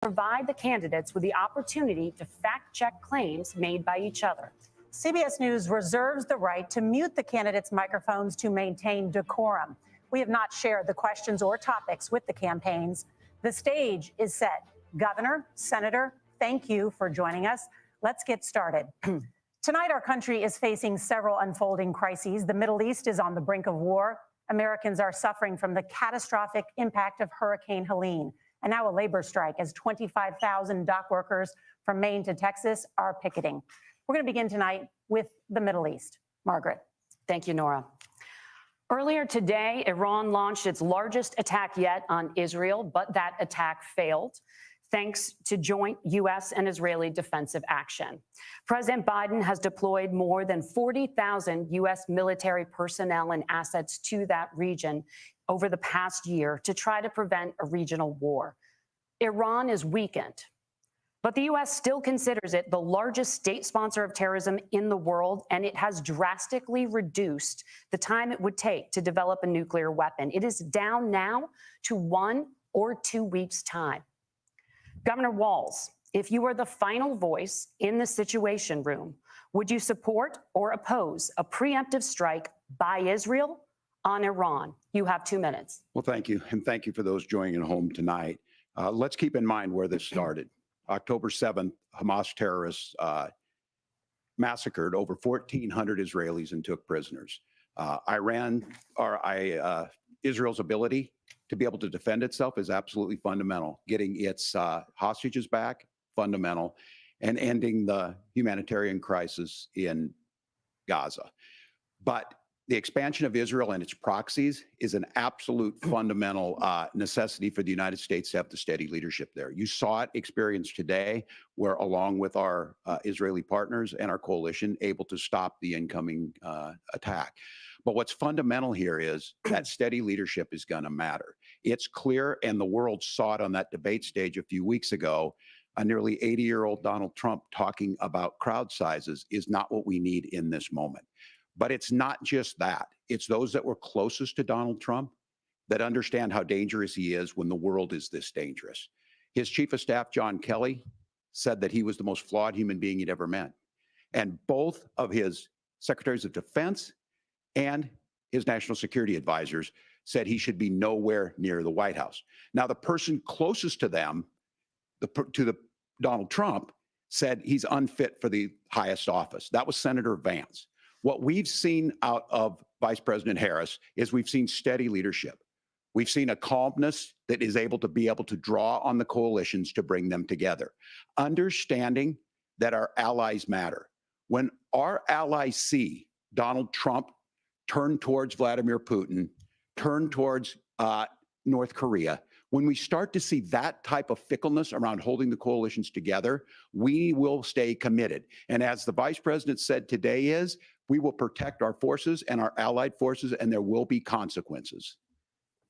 provide the candidates with the opportunity to fact-check claims made by each other. CBS News reserves the right to mute the candidates' microphones to maintain decorum. We have not shared the questions or topics with the campaigns. The stage is set. Governor, Senator, thank you for joining us. Let's get started. Tonight, our country is facing several unfolding crises. The Middle East is on the brink of war. Americans are suffering from the catastrophic impact of Hurricane Helene. And now a labor strike as 25,000 dock workers from Maine to Texas are picketing. We're going to begin tonight with the Middle East. Margaret. Thank you, Nora. Earlier today, Iran launched its largest attack yet on Israel, but that attack failed thanks to joint U.S. and Israeli defensive action. President Biden has deployed more than 40,000 U.S. military personnel and assets to that region over the past year to try to prevent a regional war. Iran is weakened, but the U.S. still considers it the largest state sponsor of terrorism in the world, and it has drastically reduced the time it would take to develop a nuclear weapon. It is down now to 1 or 2 weeks' time. Governor Walz, if you were the final voice in the Situation Room, would you support or oppose a preemptive strike by Israel on Iran? You have 2 minutes. Well, thank you. And thank you for those joining at home tonight. Let's keep in mind where this started. October 7th, Hamas terrorists massacred over 1,400 Israelis and took prisoners. Israel's ability to be able to defend itself is absolutely fundamental. Getting its hostages back, fundamental, and ending the humanitarian crisis in Gaza. But the expansion of Israel and its proxies is an absolute fundamental necessity for the United States to have the steady leadership there. You saw it experienced today, where along with our Israeli partners and our coalition, able to stop the incoming attack. But what's fundamental here is that steady leadership is going to matter. It's clear, and the world saw it on that debate stage a few weeks ago. A nearly 80-year-old Donald Trump talking about crowd sizes is not what we need in this moment. But it's not just that. It's those that were closest to Donald Trump that understand how dangerous he is when the world is this dangerous. His chief of staff, John Kelly, said that he was the most flawed human being he'd ever met. And both of his secretaries of defense and his national security advisors said he should be nowhere near the White House. Now, the person closest to them, Donald Trump, said he's unfit for the highest office. That was Senator Vance. What we've seen out of Vice President Harris is we've seen steady leadership. We've seen a calmness that is able to draw on the coalitions to bring them together, understanding that our allies matter. When our allies see Donald Trump turn towards Vladimir Putin, turn towards North Korea, when we start to see that type of fickleness around holding the coalitions together, we will stay committed. And as the vice president said today we will protect our forces and our allied forces, and there will be consequences.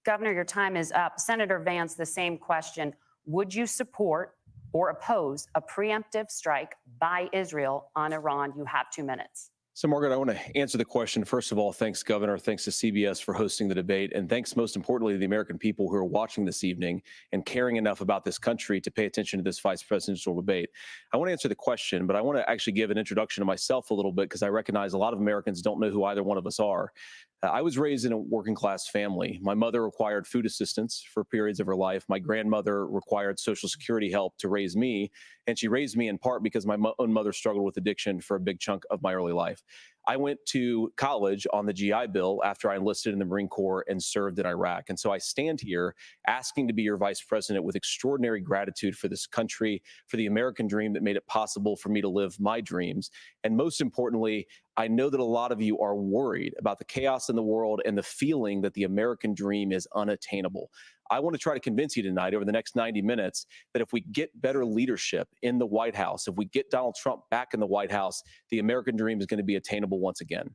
Governor, your time is up. Senator Vance, the same question. Would you support or oppose a preemptive strike by Israel on Iran? You have 2 minutes. So, Margaret, I want to answer the question. First of all, thanks, Governor. Thanks to CBS for hosting the debate. And thanks, most importantly, to the American people who are watching this evening and caring enough about this country to pay attention to this vice presidential debate. I want to answer the question, but I want to actually give an introduction to myself a little bit, because I recognize a lot of Americans don't know who either one of us are. I was raised in a working class family. My mother required food assistance for periods of her life. My grandmother required Social Security help to raise me. And she raised me in part because my own mother struggled with addiction for a big chunk of my early life. I went to college on the GI Bill after I enlisted in the Marine Corps and served in Iraq. And so I stand here asking to be your vice president with extraordinary gratitude for this country, for the American dream that made it possible for me to live my dreams. And most importantly, I know that a lot of you are worried about the chaos in the world and the feeling that the American dream is unattainable. I want to try to convince you tonight over the next 90 minutes that if we get better leadership in the White House, if we get Donald Trump back in the White House, the American dream is going to be attainable once again.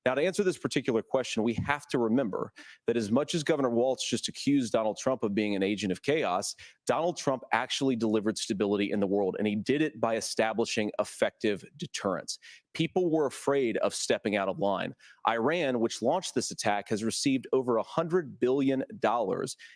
Now, to answer this particular question, we have to remember that as much as Governor Walz just accused Donald Trump of being an agent of chaos, Donald Trump actually delivered stability in the world, and he did it by establishing effective deterrence. People were afraid of stepping out of line. Iran, which launched this attack, has received over $100 billion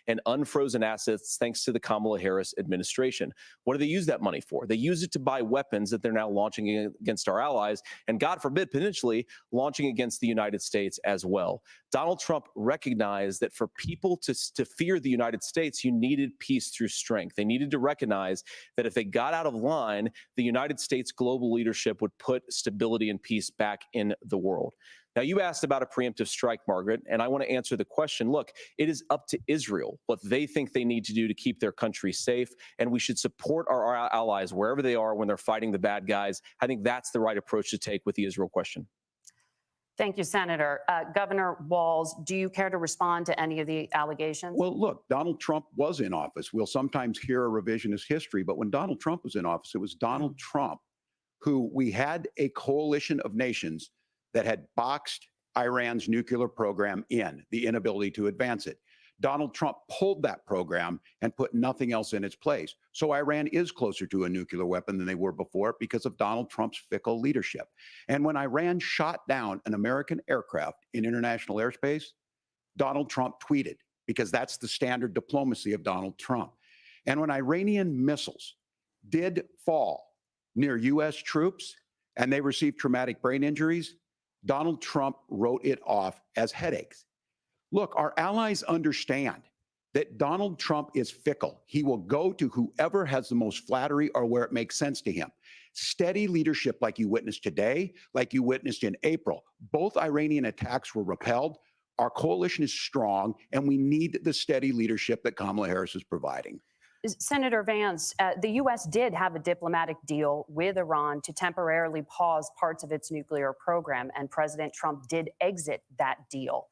in unfrozen assets thanks to the Kamala Harris administration. What do they use that money for? They use it to buy weapons that they're now launching against our allies, and God forbid, potentially launching against the United States as well. Donald Trump recognized that for people to fear the United States, you needed peace through strength. They needed to recognize that if they got out of line, the United States global leadership would put stability and peace back in the world. Now, you asked about a preemptive strike, Margaret, and I want to answer the question. Look, it is up to Israel what they think they need to do to keep their country safe, and we should support our allies wherever they are when they're fighting the bad guys. I think that's the right approach to take with the Israel question. Thank you, Senator. Governor Walz, do you care to respond to any of the allegations? Well, look, Donald Trump was in office. We'll sometimes hear a revisionist history, but when Donald Trump was in office, it was Donald Trump who we had a coalition of nations that had boxed Iran's nuclear program in, the inability to advance it. Donald Trump pulled that program and put nothing else in its place. So Iran is closer to a nuclear weapon than they were before because of Donald Trump's fickle leadership. And when Iran shot down an American aircraft in international airspace, Donald Trump tweeted, because that's the standard diplomacy of Donald Trump. And when Iranian missiles did fall near U.S. troops and they received traumatic brain injuries, Donald Trump wrote it off as headaches. Look, our allies understand that Donald Trump is fickle. He will go to whoever has the most flattery or where it makes sense to him. Steady leadership like you witnessed today, like you witnessed in April. Both Iranian attacks were repelled. Our coalition is strong, and we need the steady leadership that Kamala Harris is providing. Senator Vance, the U.S. did have a diplomatic deal with Iran to temporarily pause parts of its nuclear program, and President Trump did exit that deal.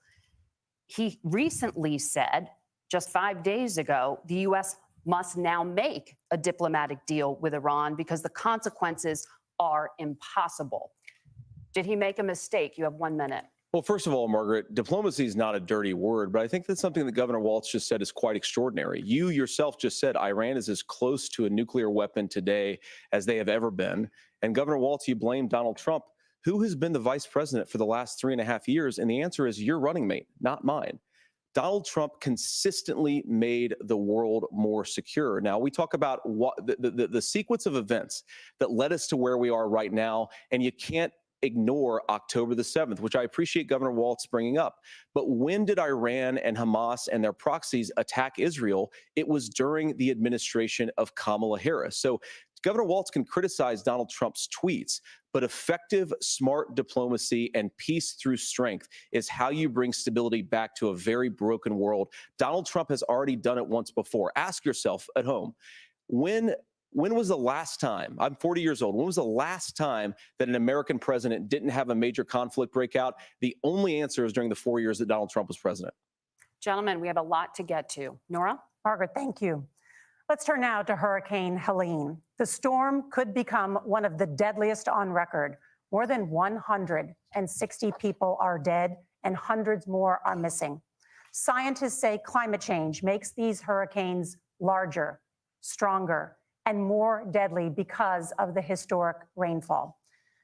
He recently said, just 5 days ago, the U.S. must now make a diplomatic deal with Iran because the consequences are impossible. Did he make a mistake? You have 1 minute. Well, first of all, Margaret, diplomacy is not a dirty word, but I think that's something that Governor Walz just said is quite extraordinary. You yourself just said Iran is as close to a nuclear weapon today as they have ever been. And Governor Walz, you blame Donald Trump. Who has been the vice president for the last 3.5 years? And the answer is your running mate, not mine. Donald Trump consistently made the world more secure. Now, we talk about what the sequence of events that led us to where we are right now, and you can't ignore October the 7th, which I appreciate Governor Walz bringing up. But when did Iran and Hamas and their proxies attack Israel? It was during the administration of Kamala Harris. So Governor Walz can criticize Donald Trump's tweets, but effective, smart diplomacy and peace through strength is how you bring stability back to a very broken world. Donald Trump has already done it once before. Ask yourself at home, when was the last time, I'm 40 years old, when was the last time that an American president didn't have a major conflict break out? The only answer is during the 4 years that Donald Trump was president. Gentlemen, we have a lot to get to. Nora? Margaret, thank you. Let's turn now to Hurricane Helene. The storm could become one of the deadliest on record. More than 160 people are dead and hundreds more are missing. Scientists say climate change makes these hurricanes larger, stronger, and more deadly because of the historic rainfall.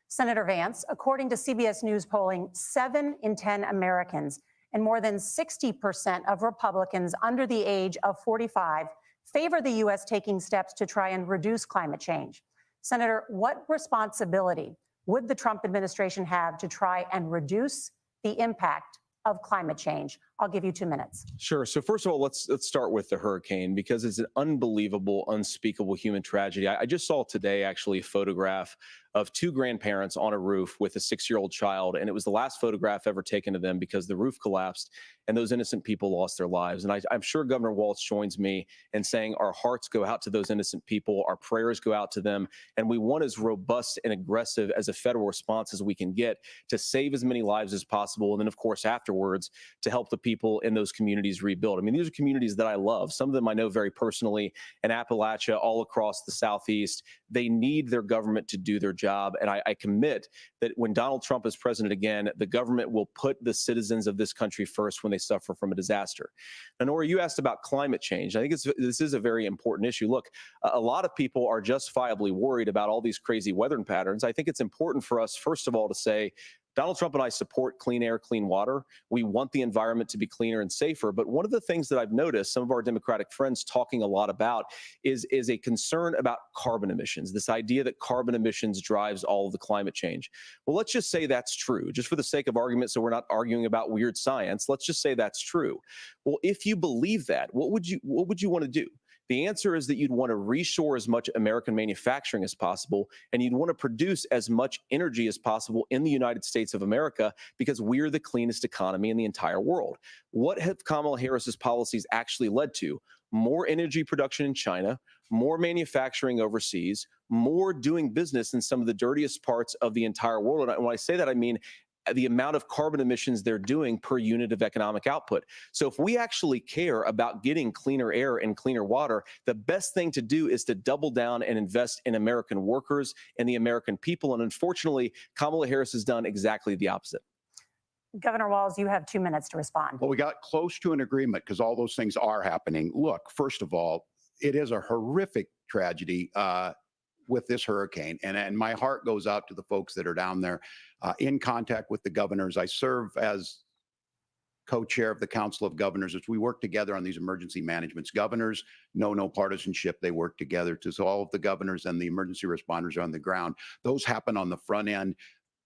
Senator Vance, according to CBS News polling, 7 in 10 Americans and more than 60% of Republicans under the age of 45 favor the U.S. taking steps to try and reduce climate change. Senator, what responsibility would the Trump administration have to try and reduce the impact of climate change? I'll give you 2 minutes. Sure. So first of all, let's start with the hurricane because it's an unbelievable, unspeakable human tragedy. I just saw today actually a photograph of 2 grandparents on a roof with a 6-year-old child, and it was the last photograph ever taken of them because the roof collapsed and those innocent people lost their lives. And I'm sure Governor Walz joins me in saying our hearts go out to those innocent people, our prayers go out to them, and we want as robust and aggressive as a federal response as we can get to save as many lives as possible, and then of course afterwards to help the people in those communities rebuild. I mean, these are communities that I love. Some of them I know very personally in Appalachia, all across the Southeast. They need their government to do their job. And I commit that when Donald Trump is president again, the government will put the citizens of this country first when they suffer from a disaster. And Nora, you asked about climate change. I think this is a very important issue. Look, a lot of people are justifiably worried about all these crazy weather patterns. I think it's important for us, first of all, to say, Donald Trump and I support clean air, clean water. We want the environment to be cleaner and safer. But one of the things that I've noticed some of our Democratic friends talking a lot about is a concern about carbon emissions, this idea that carbon emissions drives all of the climate change. Well, let's just say that's true, just for the sake of argument, so we're not arguing about weird science. Let's just say that's true. Well, if you believe that, what would you want to do? The answer is that you'd want to reshore as much American manufacturing as possible, and you'd want to produce as much energy as possible in the United States of America because we're the cleanest economy in the entire world. What have Kamala Harris's policies actually led to? More energy production in China, more manufacturing overseas, more doing business in some of the dirtiest parts of the entire world. And when I say that, I mean the amount of carbon emissions they're doing per unit of economic output. So if we actually care about getting cleaner air and cleaner water, the best thing to do is to double down and invest in American workers and the American people. And unfortunately, Kamala Harris has done exactly the opposite. Governor Walz, you have 2 minutes to respond. Well, we got close to an agreement because all those things are happening. Look, first of all, it is a horrific tragedy with this hurricane. And my heart goes out to the folks that are down there in contact with the governors. I serve as co-chair of the Council of Governors as we work together on these emergency managements. Governors know no partisanship. They work together. So all of the governors and the emergency responders are on the ground. Those happen on the front end.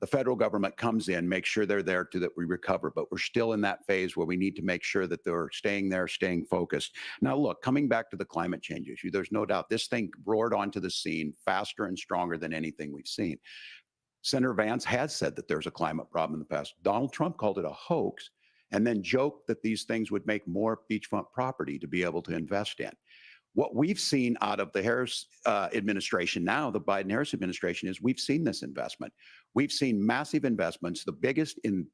The federal government comes in, makes sure they're there that we recover, but we're still in that phase where we need to make sure that they're staying there, staying focused. Now, look, coming back to the climate change issue, there's no doubt this thing roared onto the scene faster and stronger than anything we've seen. Senator Vance has said that there's a climate problem in the past. Donald Trump called it a hoax and then joked that these things would make more beachfront property to be able to invest in. What we've seen out of the Harris administration now, the Biden-Harris administration, is we've seen this investment. We've seen massive investments, the biggest in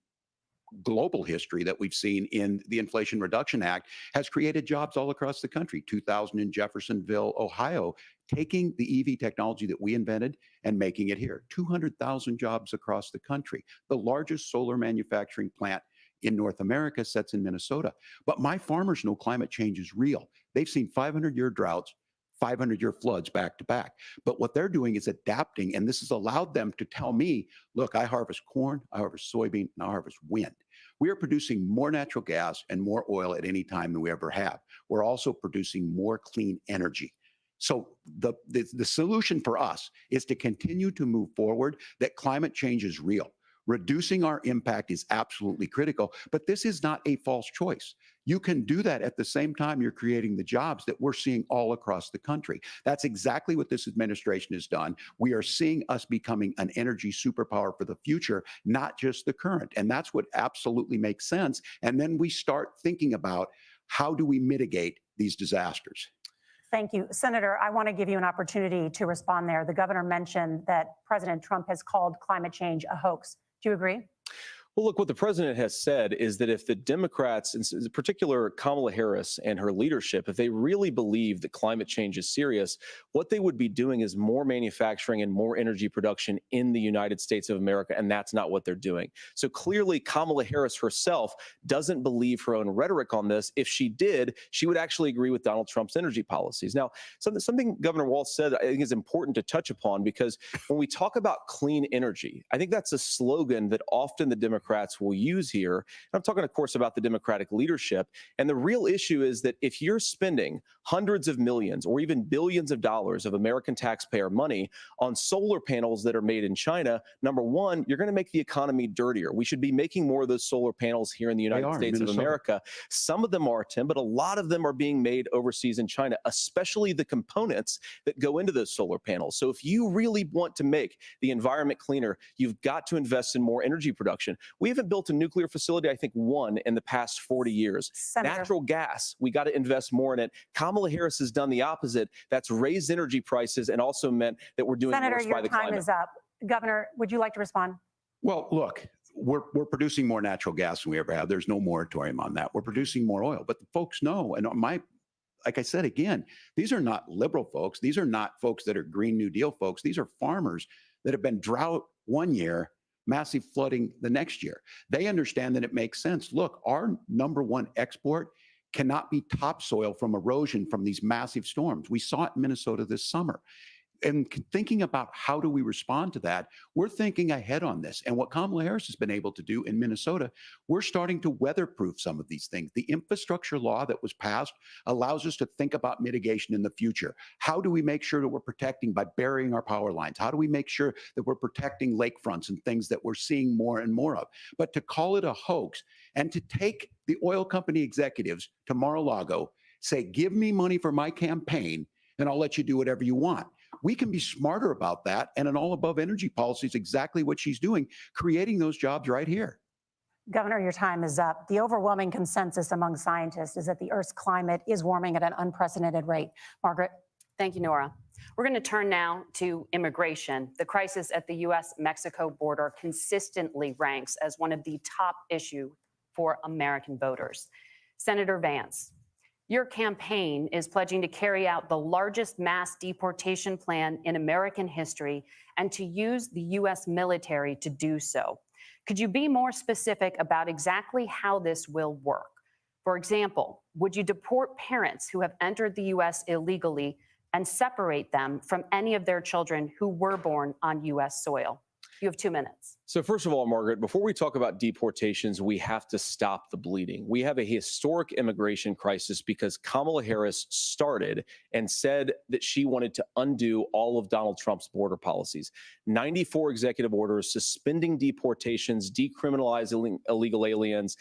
global history that we've seen in the Inflation Reduction Act, has created jobs all across the country. 2,000 in Jeffersonville, Ohio, taking the EV technology that we invented and making it here. 200,000 jobs across the country. The largest solar manufacturing plant in North America sits in Minnesota. But my farmers know climate change is real. They've seen 500-year droughts, 500-year floods back to back. But what they're doing is adapting, and this has allowed them to tell me, look, I harvest corn, I harvest soybean, and I harvest wind. We are producing more natural gas and more oil at any time than we ever have. We're also producing more clean energy. So the solution for us is to continue to move forward, that climate change is real. Reducing our impact is absolutely critical, but this is not a false choice. You can do that at the same time you're creating the jobs that we're seeing all across the country. That's exactly what this administration has done. We are seeing us becoming an energy superpower for the future, not just the current. And that's what absolutely makes sense. And then we start thinking about how do we mitigate these disasters? Thank you. Senator, I want to give you an opportunity to respond there. The governor mentioned that President Trump has called climate change a hoax. Do you agree? Well, look, what the president has said is that if the Democrats, in particular Kamala Harris and her leadership, if they really believe that climate change is serious, what they would be doing is more manufacturing and more energy production in the United States of America, and that's not what they're doing. So clearly, Kamala Harris herself doesn't believe her own rhetoric on this. If she did, she would actually agree with Donald Trump's energy policies. Now, something Governor Walz said I think is important to touch upon, because when we talk about clean energy, I think that's a slogan that often the Democrats will use here. And I'm talking, of course, about the Democratic leadership. And the real issue is that if you're spending hundreds of millions or even billions of dollars of American taxpayer money on solar panels that are made in China, number one, you're going to make the economy dirtier. We should be making more of those solar panels here in the United States of America. Some of them are, Tim, but a lot of them are being made overseas in China, especially the components that go into those solar panels. So if you really want to make the environment cleaner, you've got to invest in more energy production. We haven't built a nuclear facility, I think, one in the past 40 years. Senator. Natural gas, we got to invest more in it. Kamala Harris has done the opposite. That's raised energy prices and also meant that we're doing Senator, worse by your the time climate. is up. Governor, would you like to respond? Well, look, we're producing more natural gas than we ever have. There's no moratorium on that. We're producing more oil. But the folks know, and like I said, again, these are not liberal folks. These are not folks that are Green New Deal folks. These are farmers that have been drought one year, massive flooding the next year. They understand that it makes sense. Look, our number one export cannot be topsoil from erosion from these massive storms. We saw it in Minnesota this summer. And thinking about how do we respond to that, we're thinking ahead on this. And what Kamala Harris has been able to do in Minnesota, we're starting to weatherproof some of these things. The infrastructure law that was passed allows us to think about mitigation in the future. How do we make sure that we're protecting by burying our power lines? How do we make sure that we're protecting lakefronts and things that we're seeing more and more of? But to call it a hoax and to take the oil company executives to Mar-a-Lago, say, give me money for my campaign, and I'll let you do whatever you want. We can be smarter about that. And an all above energy policy is exactly what she's doing, creating those jobs right here. Governor, your time is up. The overwhelming consensus among scientists is that the Earth's climate is warming at an unprecedented rate. Margaret? Thank you, Nora. We're going to turn now to immigration. The crisis at the U.S.-Mexico border consistently ranks as one of the top issues for American voters. Senator Vance, your campaign is pledging to carry out the largest mass deportation plan in American history and to use the U.S. military to do so. Could you be more specific about exactly how this will work? For example, would you deport parents who have entered the U.S. illegally and separate them from any of their children who were born on U.S. soil? You have 2 minutes. So first of all, Margaret, before we talk about deportations, we have to stop the bleeding. We have a historic immigration crisis because Kamala Harris started and said that she wanted to undo all of Donald Trump's border policies. 94 executive orders suspending deportations, decriminalizing illegal aliens,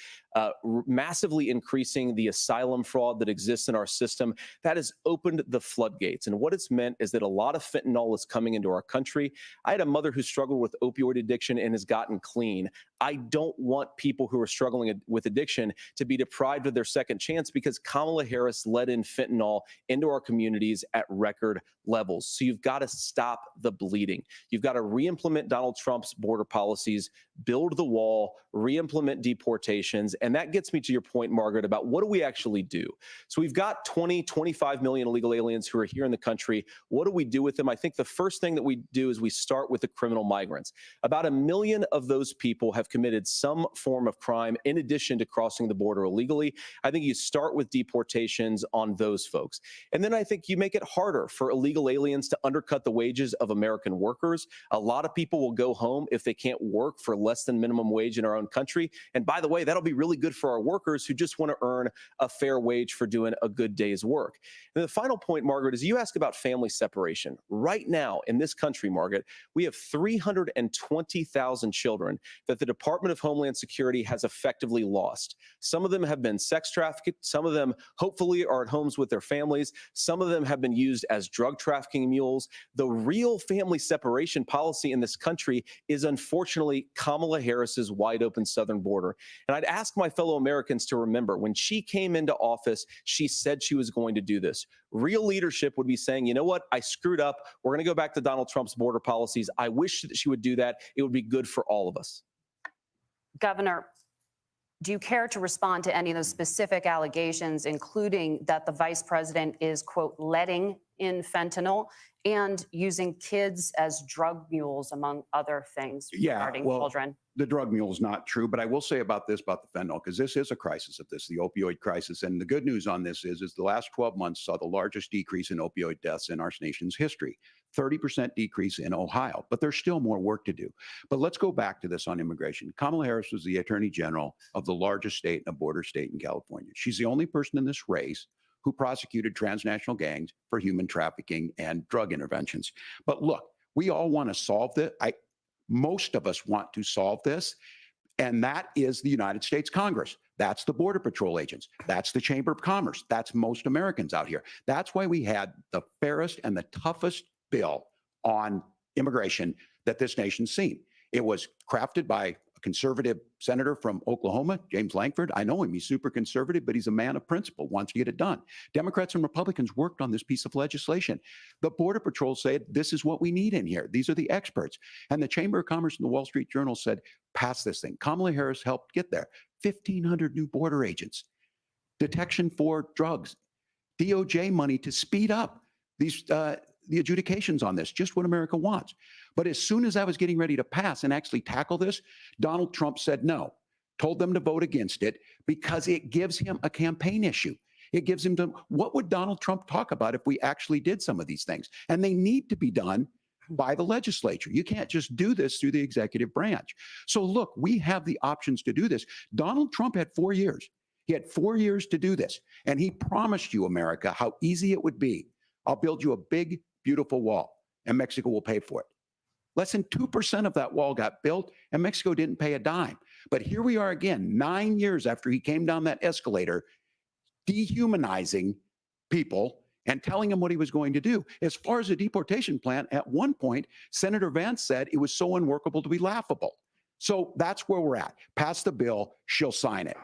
massively increasing the asylum fraud that exists in our system. That has opened the floodgates. And what it's meant is that a lot of fentanyl is coming into our country. I had a mother who struggled with opioid addiction and has gotten clean. I don't want people who are struggling with addiction to be deprived of their second chance because Kamala Harris let in fentanyl into our communities at record levels. So you've got to stop the bleeding. You've got to re-implement Donald Trump's border policies, build the wall, re-implement deportations. And that gets me to your point, Margaret, about what do we actually do? So we've got 25 million illegal aliens who are here in the country. What do we do with them? I think the first thing that we do is we start with the criminal migrants. About 1 million of those people have committed some form of crime in addition to crossing the border illegally. I think you start with deportations on those folks. And then I think you make it harder for illegal aliens to undercut the wages of American workers. A lot of people will go home if they can't work for less than minimum wage in our own country. And by the way, that'll be really good for our workers who just want to earn a fair wage for doing a good day's work. And the final point, Margaret, is you ask about family separation. Right now in this country, Margaret, we have 320,000 children that the Department of Homeland Security has effectively lost. Some of them have been sex trafficked. Some of them hopefully are at homes with their families. Some of them have been used as drug trafficking mules. The real family separation policy in this country is unfortunately Kamala Harris's wide open southern border. And I'd ask my fellow Americans to remember when she came into office, she said she was going to do this. Real leadership would be saying, you know what, I screwed up. We're going to go back to Donald Trump's border policies. I wish that she would do that. It would be good for all of us. Governor, do you care to respond to any of those specific allegations, including that the vice president is, quote, letting in fentanyl and using kids as drug mules, among other things regarding children? The drug mule is not true, but I will say about this, about the fentanyl, because this is a crisis of this, the opioid crisis. And the good news on this is the last 12 months saw the largest decrease in opioid deaths in our nation's history, 30% decrease in Ohio, but there's still more work to do. But let's go back to this on immigration. Kamala Harris was the attorney general of the largest state and a border state in California. She's the only person in this race who prosecuted transnational gangs for human trafficking and drug interventions. But look, we all want to solve this. Most of us want to solve this, and that is the United States Congress. That's the Border Patrol agents. That's the Chamber of Commerce. That's most Americans out here. That's why we had the fairest and the toughest bill on immigration that this nation's seen. It was crafted by a conservative senator from Oklahoma, James Lankford. I know him. He's super conservative, but he's a man of principle, wants to get it done. Democrats and Republicans worked on this piece of legislation. The Border Patrol said, this is what we need in here. These are the experts. And the Chamber of Commerce and the Wall Street Journal said, pass this thing. Kamala Harris helped get there. 1,500 new border agents, detection for drugs, DOJ money to speed up these the adjudications on this, just what America wants. But as soon as I was getting ready to pass and actually tackle this, Donald Trump said no, told them to vote against it because it gives him a campaign issue. It gives him what would Donald Trump talk about if we actually did some of these things? And they need to be done by the legislature. You can't just do this through the executive branch. So look, we have the options to do this. Donald Trump had 4 years. He had 4 years to do this. And he promised you, America, how easy it would be. I'll build you a big, beautiful wall, and Mexico will pay for it. Less than 2% of that wall got built, and Mexico didn't pay a dime. But here we are again, 9 years after he came down that escalator, dehumanizing people and telling them what he was going to do. As far as the deportation plan, at one point, Senator Vance said it was so unworkable to be laughable. So that's where we're at. Pass the bill, she'll sign it.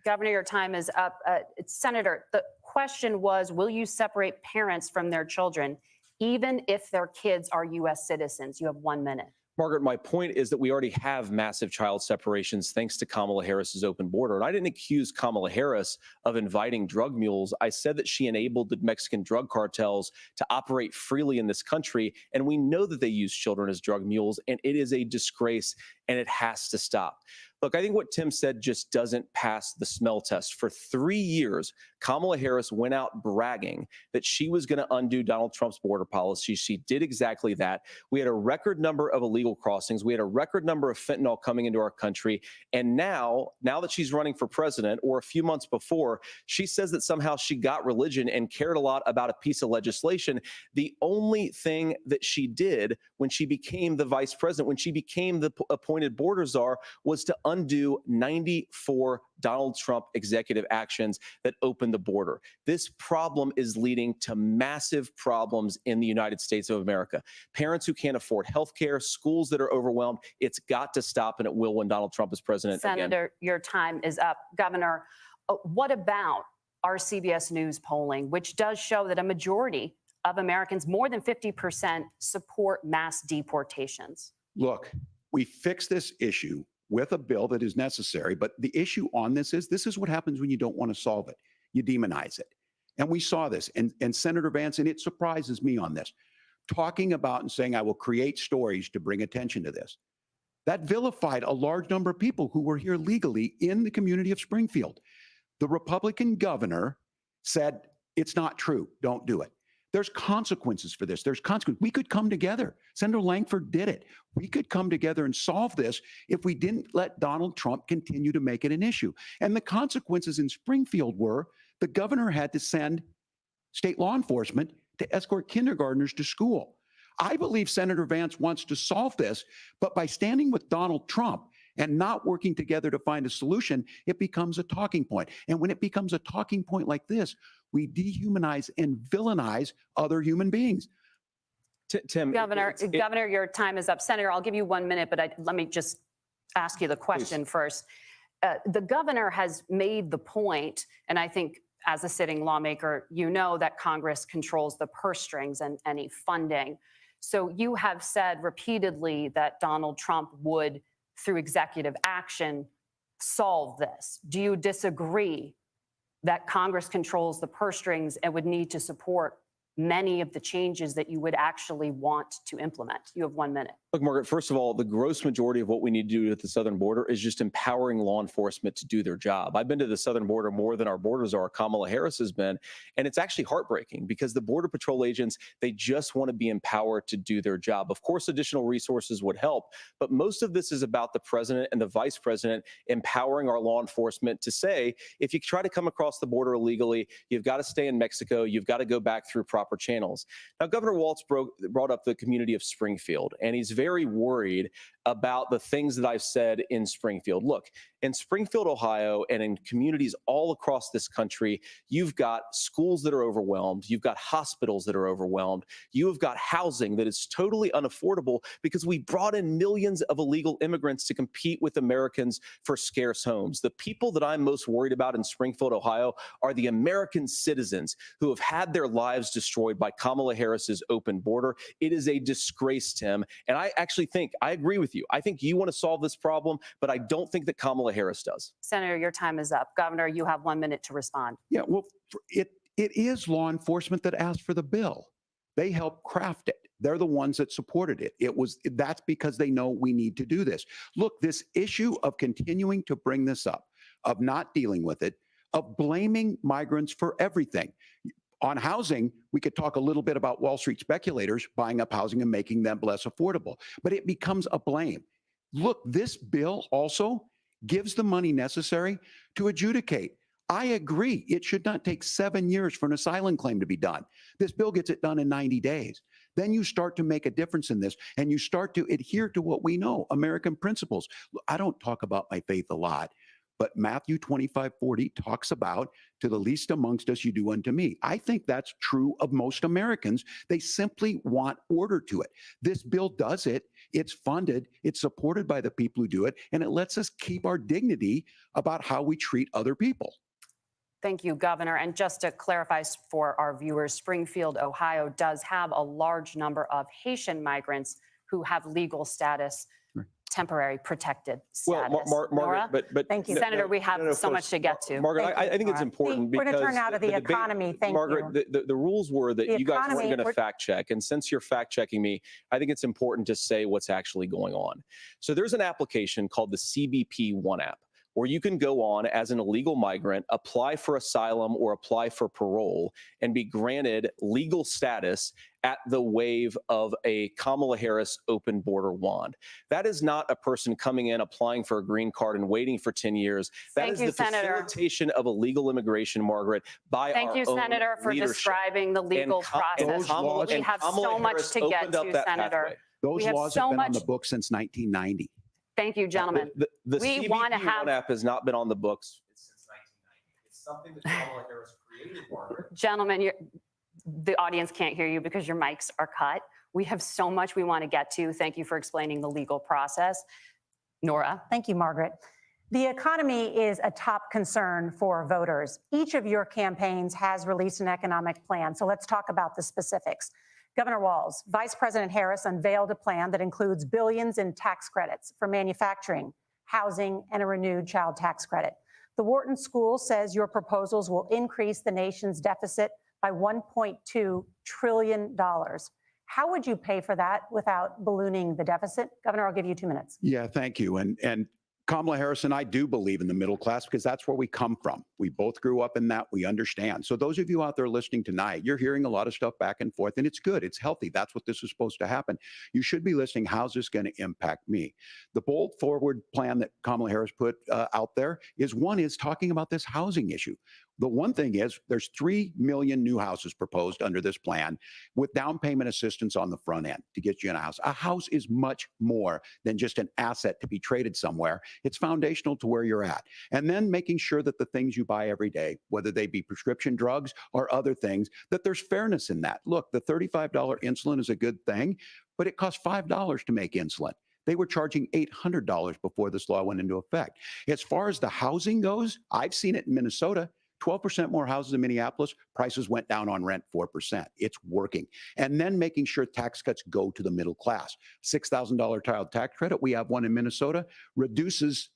Governor, your time is up. Senator, the question was, will you separate parents from their children, even if their kids are U.S. citizens? You have 1 minute. Margaret, my point is that we already have massive child separations thanks to Kamala Harris's open border. And I didn't accuse Kamala Harris of inviting drug mules. I said that she enabled the Mexican drug cartels to operate freely in this country. And we know that they use children as drug mules, and it is a disgrace, and it has to stop. Look, I think what Tim said just doesn't pass the smell test. For 3 years, Kamala Harris went out bragging that she was going to undo Donald Trump's border policy. She did exactly that. We had a record number of illegal crossings. We had a record number of fentanyl coming into our country. And now that she's running for president, or a few months before, she says that somehow she got religion and cared a lot about a piece of legislation. The only thing that she did when she became the vice president, when she became the appointed border czar, was to undo 94 Donald Trump executive actions that opened the border. This problem is leading to massive problems in the United States of America. Parents who can't afford health care, schools that are overwhelmed. It's got to stop, and it will when Donald Trump is president again. Senator, your time is up. Governor, what about our CBS News polling, which does show that a majority of Americans, more than 50%, support mass deportations? Look, we fix this issue with a bill that is necessary. But the issue on this is what happens when you don't want to solve it. You demonize it. And we saw this. And Senator Vance, and it surprises me on this, talking about and saying, I will create stories to bring attention to this. That vilified a large number of people who were here legally in the community of Springfield. The Republican governor said, it's not true. Don't do it. There's consequences for this. There's consequences. We could come together. Senator Lankford did it. We could come together and solve this if we didn't let Donald Trump continue to make it an issue. And the consequences in Springfield were the governor had to send state law enforcement to escort kindergartners to school. I believe Senator Vance wants to solve this, but by standing with Donald Trump and not working together to find a solution, it becomes a talking point. And when it becomes a talking point like this, we dehumanize and villainize other human beings. Tim, Governor, your time is up. Senator, I'll give you 1 minute, but let me just ask you the question first. The governor has made the point, and I think as a sitting lawmaker, you know that Congress controls the purse strings and any funding. So you have said repeatedly that Donald Trump would, through executive action, solve this. Do you disagree that Congress controls the purse strings and would need to support many of the changes that you would actually want to implement? You have 1 minute. Look, Margaret, first of all, the gross majority of what we need to do at the southern border is just empowering law enforcement to do their job. I've been to the southern border more than our border czar, Kamala Harris, has been, and it's actually heartbreaking because the Border Patrol agents, they just want to be empowered to do their job. Of course, additional resources would help, but most of this is about the president and the vice president empowering our law enforcement to say, if you try to come across the border illegally, you've got to stay in Mexico, you've got to go back through proper channels. Now, Governor Walz brought up the community of Springfield, and he's very worried about the things that I've said in Springfield. Look, in Springfield, Ohio, and in communities all across this country, you've got schools that are overwhelmed. You've got hospitals that are overwhelmed. You have got housing that is totally unaffordable because we brought in millions of illegal immigrants to compete with Americans for scarce homes. The people that I'm most worried about in Springfield, Ohio, are the American citizens who have had their lives destroyed by Kamala Harris's open border. It is a disgrace, Tim. And I actually think, I agree with you. I think you want to solve this problem, but I don't think that Kamala Harris does. Senator, your time is up. Governor, you have 1 minute to respond. Yeah, well, it is law enforcement that asked for the bill. They helped craft it. They're the ones that supported it. That's because they know we need to do this. Look, this issue of continuing to bring this up, of not dealing with it, of blaming migrants for everything. On housing, we could talk a little bit about Wall Street speculators buying up housing and making them less affordable, but it becomes a blame. Look, this bill also gives the money necessary to adjudicate. I agree. It should not take 7 years for an asylum claim to be done. This bill gets it done in 90 days. Then you start to make a difference in this, and you start to adhere to what we know, American principles. I don't talk about my faith a lot, but Matthew 25:40 talks about, to the least amongst us, you do unto me. I think that's true of most Americans. They simply want order to it. This bill does it. It's funded. It's supported by the people who do it. And it lets us keep our dignity about how we treat other people. Thank you, Governor. And just to clarify for our viewers, Springfield, Ohio does have a large number of Haitian migrants who have legal status, temporary protected status. Well, Margaret, but Thank you. Senator, we have so much to get to. Margaret, I think it's important We're because going to turn now to the debate- economy. Thank Margaret, you. the rules were that The you guys economy, weren't going to we're- fact check. And since you're fact checking me, I think it's important to say what's actually going on. So there's an application called the CBP One app, where you can go on as an illegal migrant, apply for asylum or apply for parole, and be granted legal status at the wave of a Kamala Harris open border wand. That is not a person coming in, applying for a green card and waiting for 10 years. That Thank is you, the Senator. facilitation of illegal immigration, Margaret, by Thank our you, own Senator, for leadership. describing the legal process. Kamala- We have so much to get to, Senator. Those We have laws so have been on much- the books since 1990. Thank you, gentlemen. The We CBP wanna have- One app has not been on the books since 1990. It's something that Kamala Harris created, Margaret. Gentlemen, the audience can't hear you because your mics are cut. We have so much we want to get to. Thank you for explaining the legal process. Nora. Thank you, Margaret. The economy is a top concern for voters. Each of your campaigns has released an economic plan, so let's talk about the specifics. Governor Walz, Vice President Harris unveiled a plan that includes billions in tax credits for manufacturing, housing, and a renewed child tax credit. The Wharton School says your proposals will increase the nation's deficit by $1.2 trillion. How would you pay for that without ballooning the deficit? Governor, I'll give you 2 minutes. Yeah, thank you. And Kamala Harris and I do believe in the middle class because that's where we come from. We both grew up in that. We understand. So those of you out there listening tonight, you're hearing a lot of stuff back and forth, and it's good. It's healthy. That's what this is supposed to happen. You should be listening. How's this going to impact me? The bold forward plan that Kamala Harris put out there is talking about this housing issue. The one thing is there's 3 million new houses proposed under this plan with down payment assistance on the front end to get you in a house. A house is much more than just an asset to be traded somewhere. It's foundational to where you're at. And then making sure that the things you buy every day, whether they be prescription drugs or other things, that there's fairness in that. Look, the $35 insulin is a good thing, but it costs $5 to make insulin. They were charging $800 before this law went into effect. As far as the housing goes, I've seen it in Minnesota. 12% more houses in Minneapolis, prices went down on rent 4%. It's working. And then making sure tax cuts go to the middle class. $6,000 child tax credit, we have one in Minnesota, reduces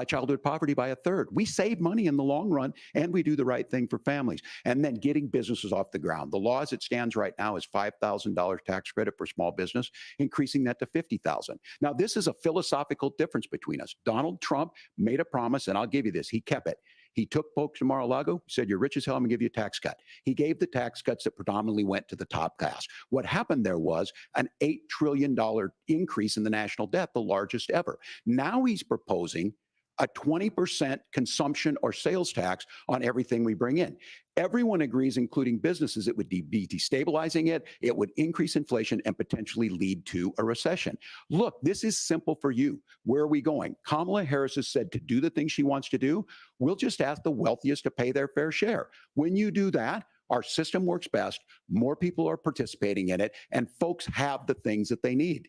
childhood poverty by 1/3. We save money in the long run, and we do the right thing for families. And then getting businesses off the ground. The law as it stands right now is $5,000 tax credit for small business, increasing that to $50,000. Now, this is a philosophical difference between us. Donald Trump made a promise, and I'll give you this. He kept it. He took folks to Mar-a-Lago, said, you're rich as hell, I'm going to give you a tax cut. He gave the tax cuts that predominantly went to the top class. What happened there was an $8 trillion increase in the national debt, the largest ever. Now he's proposing a 20% consumption or sales tax on everything we bring in. Everyone agrees, including businesses, it would be destabilizing it. It would increase inflation and potentially lead to a recession. Look, this is simple for you. Where are we going? Kamala Harris has said to do the things she wants to do. We'll just ask the wealthiest to pay their fair share. When you do that, our system works best. More people are participating in it, and folks have the things that they need.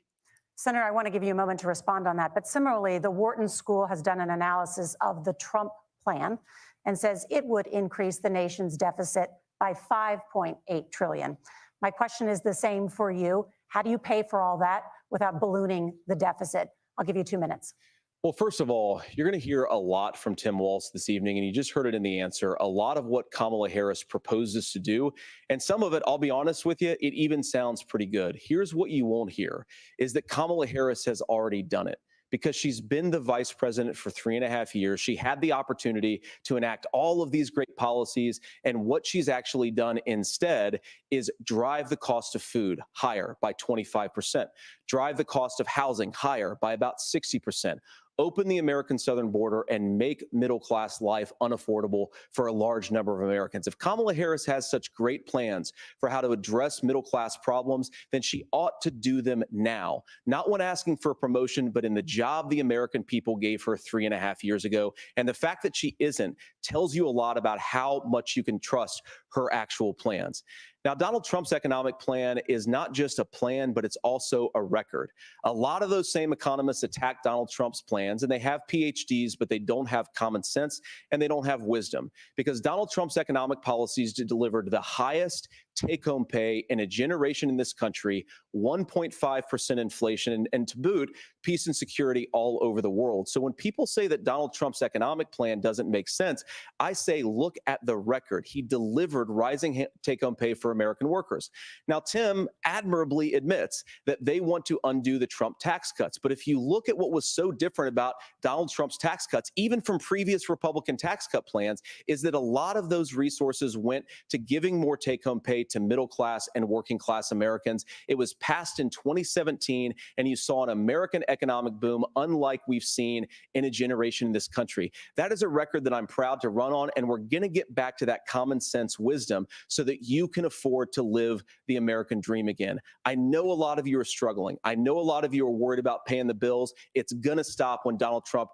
Senator, I want to give you a moment to respond on that. But similarly, the Wharton School has done an analysis of the Trump plan and says it would increase the nation's deficit by $5.8 trillion. My question is the same for you. How do you pay for all that without ballooning the deficit? I'll give you 2 minutes. Well, first of all, you're going to hear a lot from Tim Walz this evening, and you just heard it in the answer. A lot of what Kamala Harris proposes to do, and some of it, I'll be honest with you, it even sounds pretty good. Here's what you won't hear, is that Kamala Harris has already done it. Because she's been the vice president for 3.5 years. She had the opportunity to enact all of these great policies. And what she's actually done instead is drive the cost of food higher by 25%, drive the cost of housing higher by about 60%. Open the American southern border and make middle-class life unaffordable for a large number of Americans. If Kamala Harris has such great plans for how to address middle-class problems, then she ought to do them now, not when asking for a promotion, but in the job the American people gave her 3.5 years ago. And the fact that she isn't tells you a lot about how much you can trust her actual plans. Now, Donald Trump's economic plan is not just a plan, but it's also a record. A lot of those same economists attack Donald Trump's plans, and they have PhDs, but they don't have common sense and they don't have wisdom, because Donald Trump's economic policies delivered the highest take-home pay in a generation in this country, 1.5% inflation, and to boot, peace and security all over the world. So when people say that Donald Trump's economic plan doesn't make sense, I say, look at the record. He delivered rising take-home pay for American workers. Now, Tim admirably admits that they want to undo the Trump tax cuts. But if you look at what was so different about Donald Trump's tax cuts, even from previous Republican tax cut plans, is that a lot of those resources went to giving more take-home pay to middle class and working class Americans. It was passed in 2017, and you saw an American economic boom unlike we've seen in a generation in this country. That is a record that I'm proud to run on, and we're going to get back to that common sense wisdom so that you can afford to live the American dream again. I know a lot of you are struggling. I know a lot of you are worried about paying the bills. It's going to stop when Donald Trump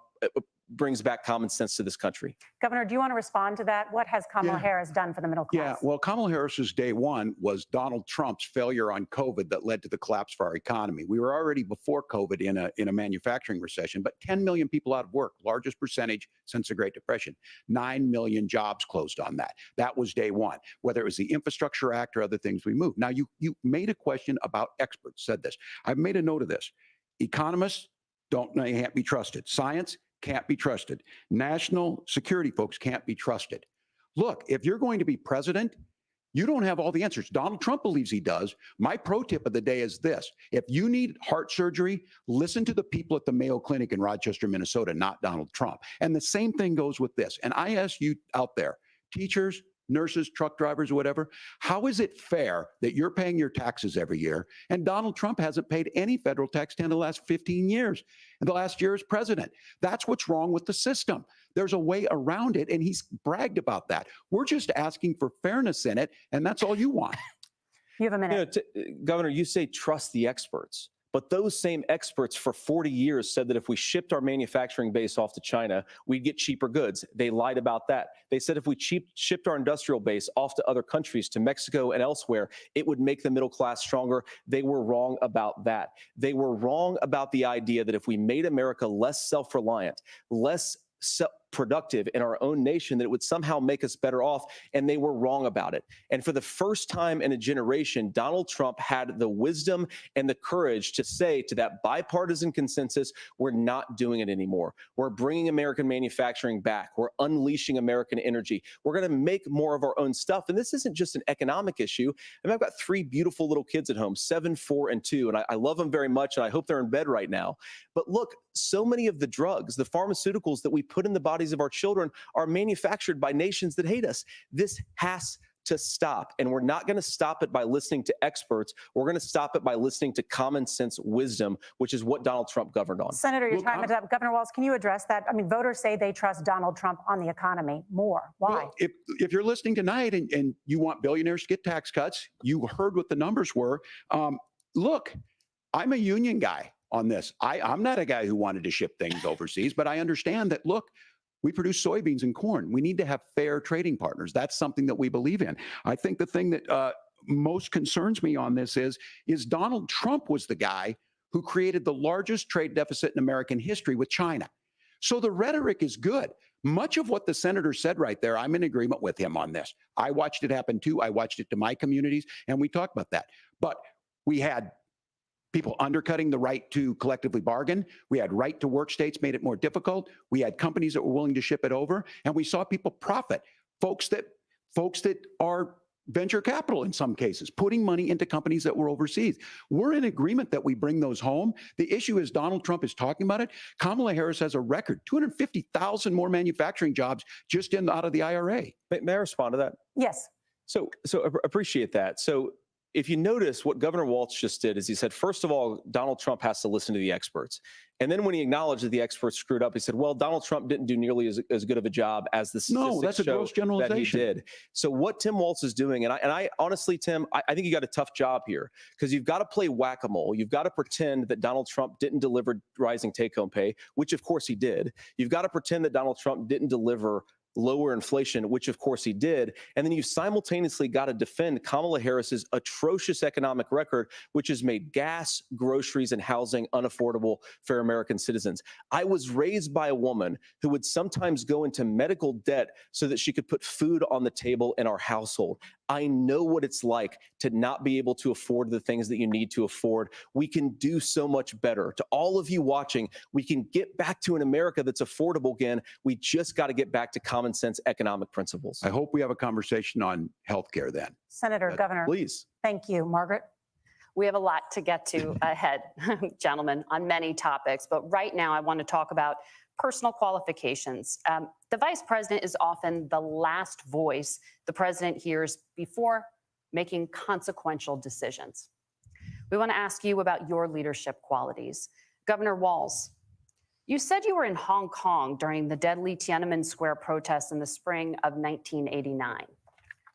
brings back common sense to this country. Governor, do you want to respond to that? What has Kamala Harris done for the middle class? Yeah, well, Kamala Harris's day one was Donald Trump's failure on COVID that led to the collapse of our economy. We were already before COVID in a manufacturing recession, but 10 million people out of work, largest percentage since the Great Depression. 9 million jobs closed on that. That was day one, whether it was the Infrastructure Act or other things we moved. Now, you made a question about experts, said this. I've made a note of this. Economists can't be trusted. Science can't be trusted. National security folks can't be trusted. Look, if you're going to be president, you don't have all the answers. Donald Trump believes he does. My pro tip of the day is this. If you need heart surgery, listen to the people at the Mayo Clinic in Rochester, Minnesota, not Donald Trump. And the same thing goes with this. And I ask you out there, teachers, nurses, truck drivers, or whatever, how is it fair that you're paying your taxes every year and Donald Trump hasn't paid any federal tax in the last 15 years? And the last year as president. That's what's wrong with the system. There's a way around it, and he's bragged about that. We're just asking for fairness in it, and that's all you want. You have a minute. Governor, you say trust the experts. But those same experts for 40 years said that if we shipped our manufacturing base off to China, we'd get cheaper goods. They lied about that. They said if we shipped our industrial base off to other countries, to Mexico and elsewhere, it would make the middle class stronger. They were wrong about that. They were wrong about the idea that if we made America less self-reliant, less productive in our own nation, that it would somehow make us better off, and they were wrong about it. And for the first time in a generation, Donald Trump had the wisdom and the courage to say to that bipartisan consensus, we're not doing it anymore. We're bringing American manufacturing back. We're unleashing American energy. We're going to make more of our own stuff. And this isn't just an economic issue. I mean, I've got 3 beautiful little kids at home, 7, 4, and 2, and I love them very much, and I hope they're in bed right now. But look, so many of the drugs, the pharmaceuticals that we put in the bodies of our children are manufactured by nations that hate us. This has to stop. And we're not going to stop it by listening to experts. We're going to stop it by listening to common sense wisdom, which is what Donald Trump governed on. Senator, your Look, time is up. Governor Walz, can you address that? I mean, voters say they trust Donald Trump on the economy more. Why? Well, if you're listening tonight and you want billionaires to get tax cuts, you heard what the numbers were. Look, I'm a union guy on this. I'm not a guy who wanted to ship things overseas, but I understand that, look, we produce soybeans and corn. We need to have fair trading partners. That's something that we believe in. I think the thing that most concerns me on this is Donald Trump was the guy who created the largest trade deficit in American history with China. So the rhetoric is good. Much of what the senator said right there, I'm in agreement with him on this. I watched it happen too. I watched it to my communities, and we talked about that. But we had people undercutting the right to collectively bargain. We had right to work states made it more difficult. We had companies that were willing to ship it over, and we saw people profit. Folks that are venture capital in some cases, putting money into companies that were overseas. We're in agreement that we bring those home. The issue is Donald Trump is talking about it. Kamala Harris has a record, 250,000 more manufacturing jobs just out of the IRA. May I respond to that? Yes. So appreciate that. So if you notice, what Governor Walz just did is he said, first of all, Donald Trump has to listen to the experts. And then when he acknowledged that the experts screwed up, he said, well, Donald Trump didn't do nearly as good of a job as the statistics No, that's a gross generalization. that he did. So what Tim Walz is doing, and I honestly, Tim, I think you got a tough job here because you've got to play whack-a-mole. You've got to pretend that Donald Trump didn't deliver rising take-home pay, which of course he did. You've got to pretend that Donald Trump didn't deliver lower inflation, which of course he did. And then you simultaneously got to defend Kamala Harris's atrocious economic record, which has made gas, groceries, and housing unaffordable for American citizens. I was raised by a woman who would sometimes go into medical debt so that she could put food on the table in our household. I know what it's like to not be able to afford the things that you need to afford. We can do so much better. To all of you watching, we can get back to an America that's affordable again. We just got to get back to common sense economic principles. I hope we have a conversation on healthcare then. Senator, Governor, Please. thank you. Margaret? We have a lot to get to ahead, gentlemen, on many topics. But right now, I want to talk about personal qualifications. The vice president is often the last voice the president hears before making consequential decisions. We want to ask you about your leadership qualities. Governor Walz, you said you were in Hong Kong during the deadly Tiananmen Square protests in the spring of 1989.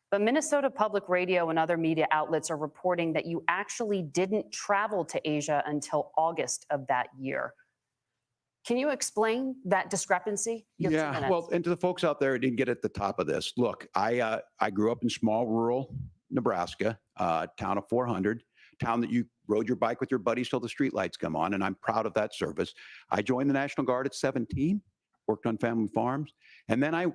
But Minnesota Public Radio and other media outlets are reporting that you actually didn't travel to Asia until August of that year. Can you explain that discrepancy? Yeah, well, and to the folks out there who didn't get at the top of this, look, I grew up in small rural Nebraska, town of 400, town that you rode your bike with your buddies till the streetlights come on, and I'm proud of that service. I joined the National Guard at 17, worked on family farms, and then I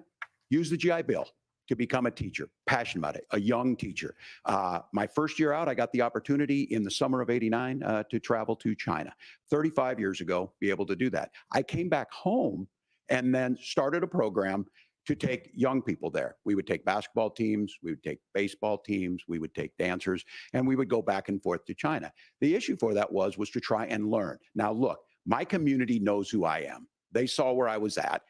used the GI Bill to become a teacher, passionate about it, a young teacher. My first year out, I got the opportunity in the summer of '89 to travel to China. 35 years ago, be able to do that. I came back home and then started a program to take young people there. We would take basketball teams, we would take baseball teams, we would take dancers, and we would go back and forth to China. The issue for that was to try and learn. Now, look, my community knows who I am. They saw where I was at.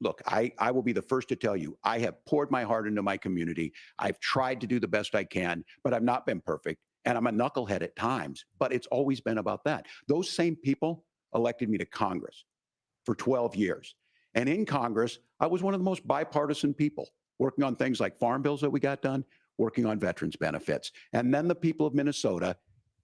Look, I will be the first to tell you, I have poured my heart into my community. I've tried to do the best I can, but I've not been perfect. And I'm a knucklehead at times, but it's always been about that. Those same people elected me to Congress for 12 years. And in Congress, I was one of the most bipartisan people, working on things like farm bills that we got done, working on veterans benefits. And then the people of Minnesota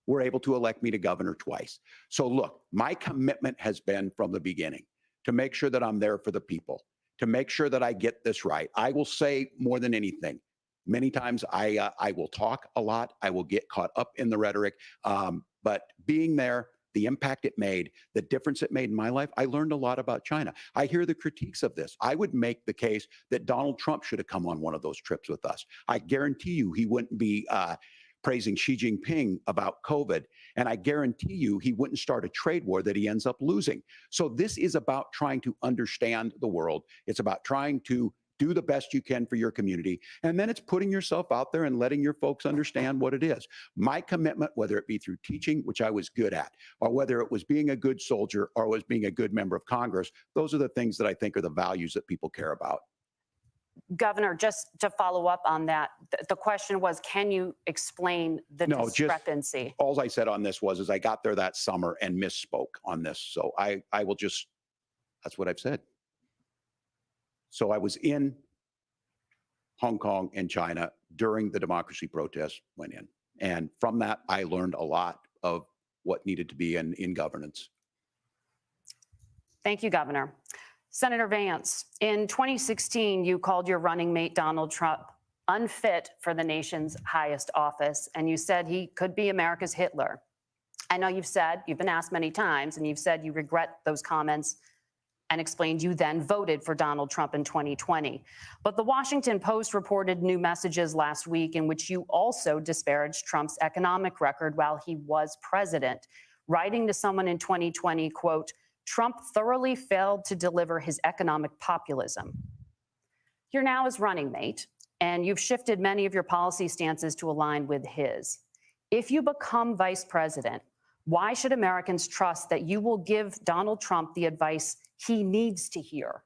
were able to elect me to governor twice. So look, my commitment has been from the beginning to make sure that I'm there for the people, to make sure that I get this right. I will say more than anything, many times I will talk a lot. I will get caught up in the rhetoric, but being there, the impact it made, the difference it made in my life, I learned a lot about China. I hear the critiques of this. I would make the case that Donald Trump should have come on one of those trips with us. I guarantee you he wouldn't be praising Xi Jinping about COVID. And I guarantee you he wouldn't start a trade war that he ends up losing. So this is about trying to understand the world. It's about trying to do the best you can for your community. And then it's putting yourself out there and letting your folks understand what it is. My commitment, whether it be through teaching, which I was good at, or whether it was being a good soldier or was being a good member of Congress, those are the things that I think are the values that people care about. Governor, just to follow up on that, the question was, can you explain the No, just- discrepancy? All I said on this was I got there that summer and misspoke on this. So I will just, that's what I've said. So I was in Hong Kong and China during the democracy protests went in. And from that, I learned a lot of what needed to be in governance. Thank you, Governor. Senator Vance, in 2016, you called your running mate, Donald Trump, unfit for the nation's highest office, and you said he could be America's Hitler. I know you've been asked many times, and you've said you regret those comments and explained you then voted for Donald Trump in 2020. But the Washington Post reported new messages last week in which you also disparaged Trump's economic record while he was president, writing to someone in 2020, quote, Trump thoroughly failed to deliver his economic populism. You're now his running mate, and you've shifted many of your policy stances to align with his. If you become vice president, why should Americans trust that you will give Donald Trump the advice he needs to hear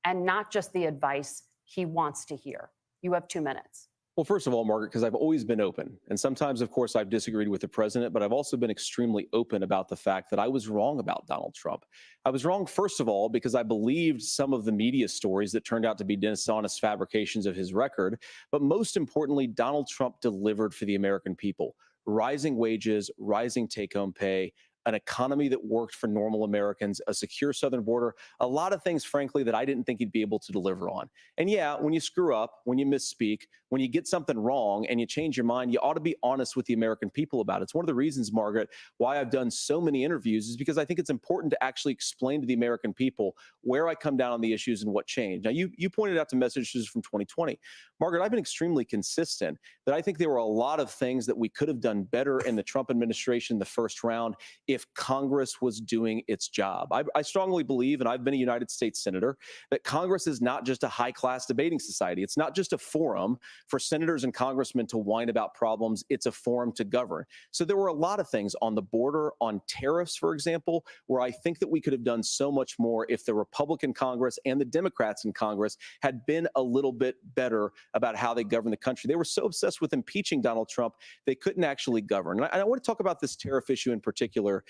and not just the advice he wants to hear? You have 2 minutes. Well, first of all, Margaret, because I've always been open. And sometimes, of course, I've disagreed with the president, but I've also been extremely open about the fact that I was wrong about Donald Trump. I was wrong, first of all, because I believed some of the media stories that turned out to be dishonest fabrications of his record. But most importantly, Donald Trump delivered for the American people. Rising wages, rising take-home pay, an economy that worked for normal Americans, a secure southern border, a lot of things, frankly, that I didn't think he'd be able to deliver on. And yeah, when you screw up, when you misspeak, when you get something wrong and you change your mind, you ought to be honest with the American people about it. It's one of the reasons, Margaret, why I've done so many interviews is because I think it's important to actually explain to the American people where I come down on the issues and what changed. Now, you pointed out the messages from 2020. Margaret, I've been extremely consistent that I think there were a lot of things that we could have done better in the Trump administration the first round if Congress was doing its job. I strongly believe, and I've been a United States senator, that Congress is not just a high-class debating society. It's not just a forum for senators and congressmen to whine about problems. It's a forum to govern. So there were a lot of things on the border, on tariffs, for example, where I think that we could have done so much more if the Republican Congress and the Democrats in Congress had been a little bit better about how they govern the country. They were so obsessed with impeaching Donald Trump, they couldn't actually govern. And I want to talk about this tariff issue in particular,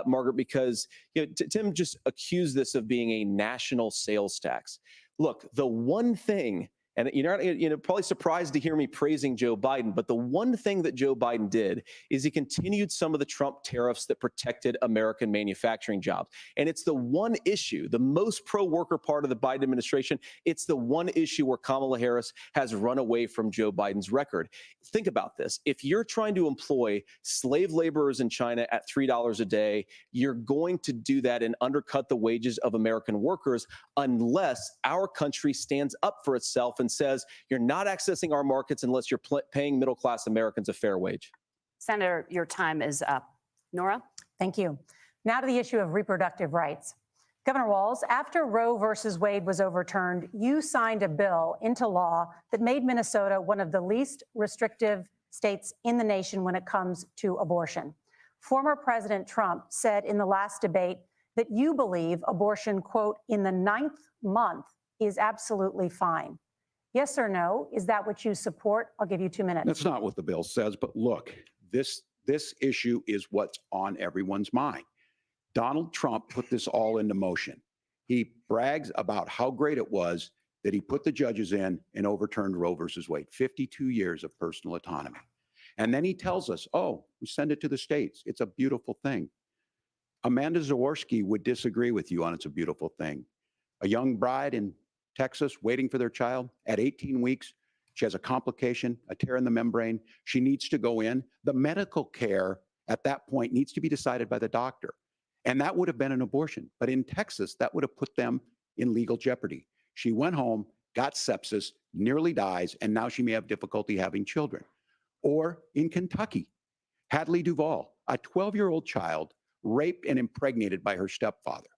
Margaret, because Tim just accused this of being a national sales tax. Look, the one thing, and you're probably surprised to hear me praising Joe Biden, but the one thing that Joe Biden did is he continued some of the Trump tariffs that protected American manufacturing jobs. And it's the one issue, the most pro-worker part of the Biden administration, it's the one issue where Kamala Harris has run away from Joe Biden's record. Think about this. If you're trying to employ slave laborers in China at $3 a day, you're going to do that and undercut the wages of American workers unless our country stands up for itself and says, you're not accessing our markets unless you're paying middle-class Americans a fair wage. Senator, your time is up. Nora? Thank you. Now to the issue of reproductive rights. Governor Walz, after Roe versus Wade was overturned, you signed a bill into law that made Minnesota one of the least restrictive states in the nation when it comes to abortion. Former President Trump said in the last debate that you believe abortion, quote, in the 9th month is absolutely fine. Yes or no? Is that what you support? I'll give you 2 minutes. That's not what the bill says, but look, this issue is what's on everyone's mind. Donald Trump put this all into motion. He brags about how great it was that he put the judges in and overturned Roe versus Wade, 52 years of personal autonomy. And then he tells us, oh, we send it to the states. It's a beautiful thing. Amanda Zaworski would disagree with you on it's a beautiful thing. A young bride in Texas waiting for their child at 18 weeks. She has a complication, a tear in the membrane. She needs to go in. The medical care at that point needs to be decided by the doctor. And that would have been an abortion. But in Texas, that would have put them in legal jeopardy. She went home, got sepsis, nearly dies, and now she may have difficulty having children. Or in Kentucky, Hadley Duvall, a 12-year-old child raped and impregnated by her stepfather.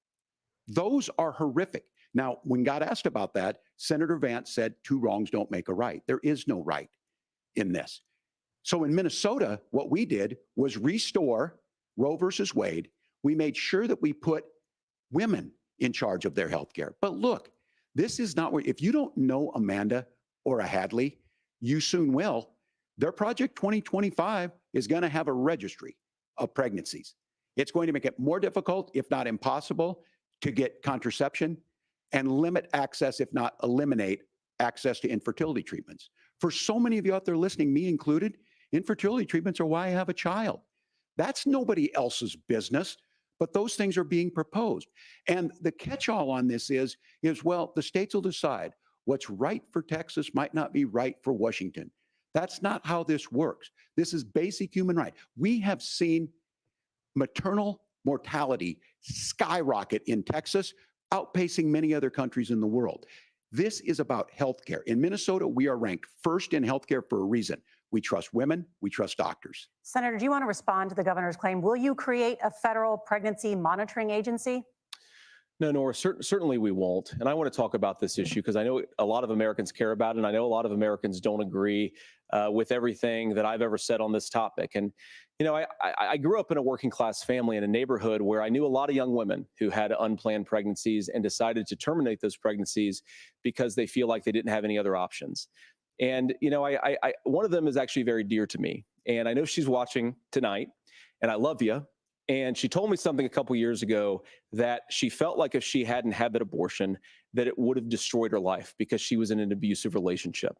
Those are horrific. Now, when God asked about that, Senator Vance said 2 wrongs don't make a right. There is no right in this. So in Minnesota, what we did was restore Roe versus Wade. We made sure that we put women in charge of their health care. But look, This is not what, if you don't know Amanda or a Hadley, you soon will. Their Project 2025 is going to have a registry of pregnancies. It's going to make it more difficult, if not impossible, to get contraception and limit access, if not eliminate access to infertility treatments. For so many of you out there listening, me included, infertility treatments are why I have a child. That's nobody else's business, but those things are being proposed. And the catch-all on this is, well, the states will decide what's right for Texas might not be right for Washington. That's not how this works. This is basic human right. We have seen maternal mortality skyrocket in Texas, outpacing many other countries in the world. This is about healthcare. In Minnesota, we are ranked first in healthcare for a reason. We trust women, we trust doctors. Senator, do you want to respond to the governor's claim? Will you create a federal pregnancy monitoring agency? No, Nora, certainly we won't. And I want to talk about this issue because I know a lot of Americans care about it, and I know a lot of Americans don't agree with everything that I've ever said on this topic. And, you know, I grew up in a working class family in a neighborhood where I knew a lot of young women who had unplanned pregnancies and decided to terminate those pregnancies because they feel like they didn't have any other options. And, you know, one of them is actually very dear to me. And I know she's watching tonight, and I love you. And she told me something a couple years ago that she felt like if she hadn't had that abortion, that it would have destroyed her life because she was in an abusive relationship.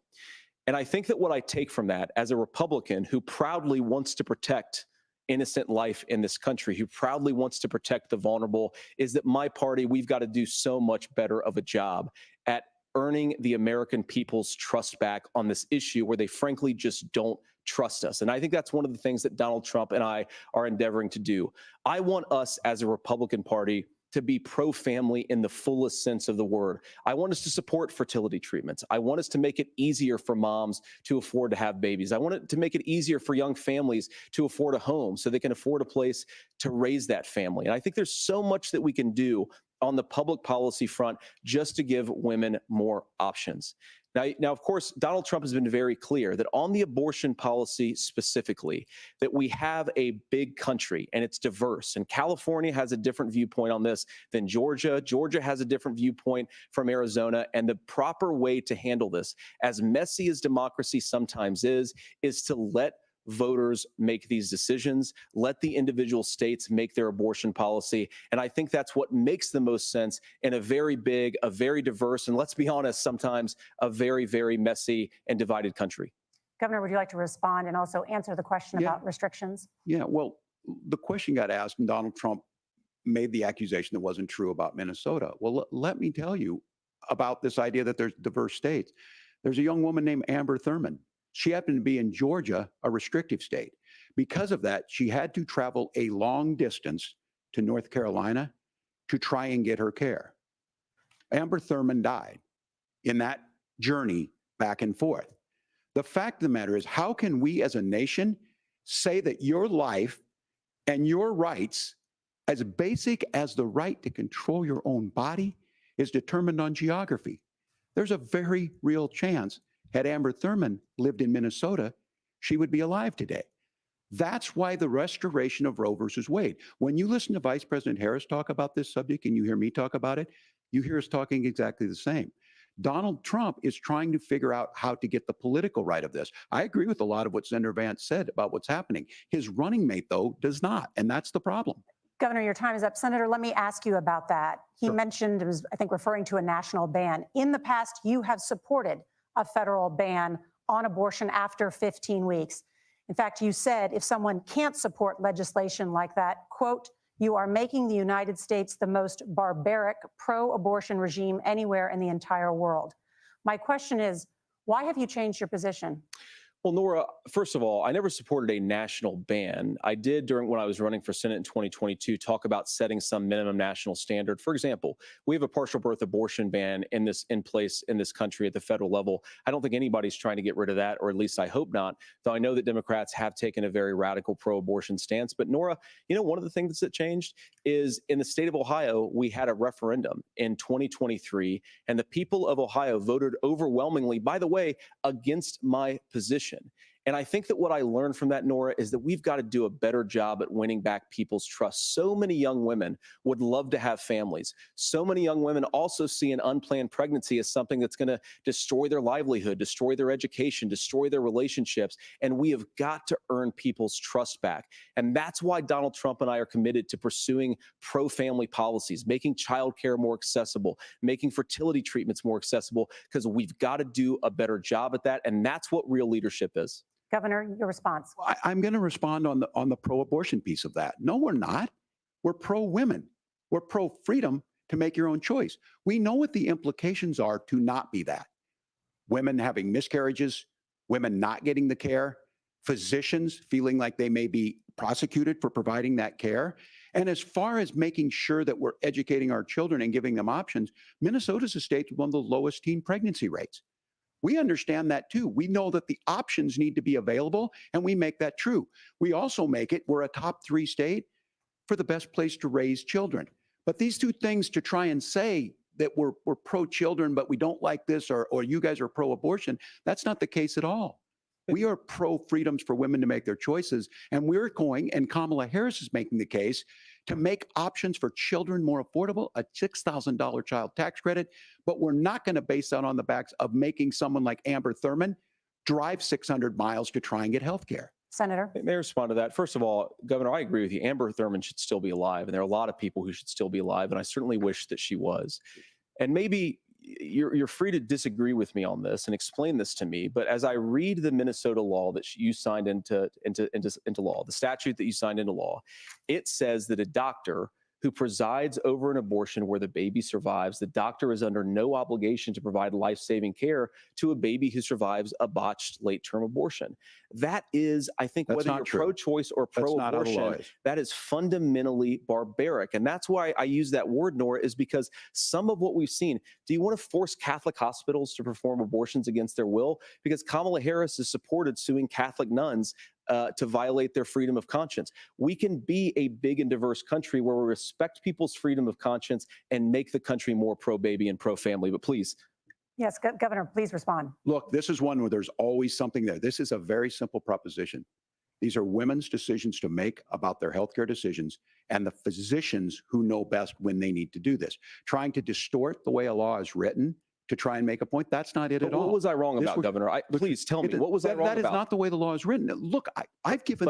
And I think that what I take from that as a Republican who proudly wants to protect innocent life in this country, who proudly wants to protect the vulnerable, is that my party, we've got to do so much better of a job at earning the American people's trust back on this issue where they frankly just don't trust us. And I think that's one of the things that Donald Trump and I are endeavoring to do. I want us as a Republican Party to be pro-family in the fullest sense of the word. I want us to support fertility treatments. I want us to make it easier for moms to afford to have babies. I want it to make it easier for young families to afford a home so they can afford a place to raise that family. And I think there's so much that we can do on the public policy front just to give women more options. Now, of course, Donald Trump has been very clear that on the abortion policy specifically, that we have a big country and it's diverse. And California has a different viewpoint on this than Georgia. Georgia has a different viewpoint from Arizona. And the proper way to handle this, as messy as democracy sometimes is to let voters make these decisions, let the individual states make their abortion policy. And I think that's what makes the most sense in a very big, a very diverse, and let's be honest, sometimes a very, very messy and divided country. Governor, would you like to respond and also answer the question about restrictions? Yeah, well, the question got asked and Donald Trump made the accusation that wasn't true about Minnesota. Well, let me tell you about this idea that there's diverse states. There's a young woman named Amber Thurman. She happened to be in Georgia, a restrictive state. Because of that, she had to travel a long distance to North Carolina to try and get her care. Amber Thurman died in that journey back and forth. The fact of the matter is, how can we as a nation say that your life and your rights, as basic as the right to control your own body, is determined on geography? There's a very real chance had Amber Thurman lived in Minnesota, she would be alive today. That's why the restoration of Roe versus Wade. When you listen to Vice President Harris talk about this subject and you hear me talk about it, you hear us talking exactly the same. Donald Trump is trying to figure out how to get the political right of this. I agree with a lot of what Senator Vance said about what's happening. His running mate, though, does not, and that's the problem. Governor, your time is up. Senator, let me ask you about that. He mentioned, it was, I think, referring to a national ban. In the past, you have supported a federal ban on abortion after 15 weeks. In fact, you said if someone can't support legislation like that, quote, you are making the United States the most barbaric pro-abortion regime anywhere in the entire world. My question is, why have you changed your position? Well, Nora, first of all, I never supported a national ban. I did when I was running for Senate in 2022 talk about setting some minimum national standard. For example, we have a partial birth abortion ban in place in this country at the federal level. I don't think anybody's trying to get rid of that, or at least I hope not, though I know that Democrats have taken a very radical pro-abortion stance. But Nora, you know, one of the things that changed is in the state of Ohio, we had a referendum in 2023, and the people of Ohio voted overwhelmingly, by the way, against my position. And I think that what I learned from that, Nora, is that we've got to do a better job at winning back people's trust. So many young women would love to have families. So many young women also see an unplanned pregnancy as something that's going to destroy their livelihood, destroy their education, destroy their relationships. And we have got to earn people's trust back. And that's why Donald Trump and I are committed to pursuing pro-family policies, making childcare more accessible, making fertility treatments more accessible, because we've got to do a better job at that. And that's what real leadership is. Governor, your response. I'm going to respond on the pro-abortion piece of that. No, we're not. We're pro-women. We're pro-freedom to make your own choice. We know what the implications are to not be that. Women having miscarriages, women not getting the care, physicians feeling like they may be prosecuted for providing that care. And as far as making sure that we're educating our children and giving them options, Minnesota's a state with one of the lowest teen pregnancy rates. We understand that too. We know that the options need to be available, and we make that true. We also make it, we're a top 3 state for the best place to raise children. But these two things, to try and say that we're pro-children, but we don't like this, or you guys are pro-abortion, that's not the case at all. We are pro-freedoms for women to make their choices, and we're going, and Kamala Harris is making the case, to make options for children more affordable, a $6,000 child tax credit, but we're not going to base that on the backs of making someone like Amber Thurman drive 600 miles to try and get health care. Senator. May I respond to that? First of all, Governor, I agree with you. Amber Thurman should still be alive, and there are a lot of people who should still be alive, and I certainly wish that she was. And maybe you're free to disagree with me on this and explain this to me, but as I read the Minnesota law that you signed into law, the statute that you signed into law, it says that a doctor who presides over an abortion where the baby survives, the doctor is under no obligation to provide life-saving care to a baby who survives a botched late-term abortion. That is, I think, whether you're pro-choice or pro-abortion, that is fundamentally barbaric. And that's why I use that word, Nora, is because some of what we've seen, do you want to force Catholic hospitals to perform abortions against their will? Because Kamala Harris has supported suing Catholic nuns to violate their freedom of conscience. We can be a big and diverse country where we respect people's freedom of conscience and make the country more pro-baby and pro-family. But please. Yes, Governor, please respond. Look, this is one where there's always something there. This is a very simple proposition. These are women's decisions to make about their healthcare decisions, and the physicians who know best when they need to do this. Trying to distort the way a law is written to try and make a point, that's not it at all. What was I wrong about, Governor? Please tell me, what was I wrong about? That is not the way the law is written. Look, I've given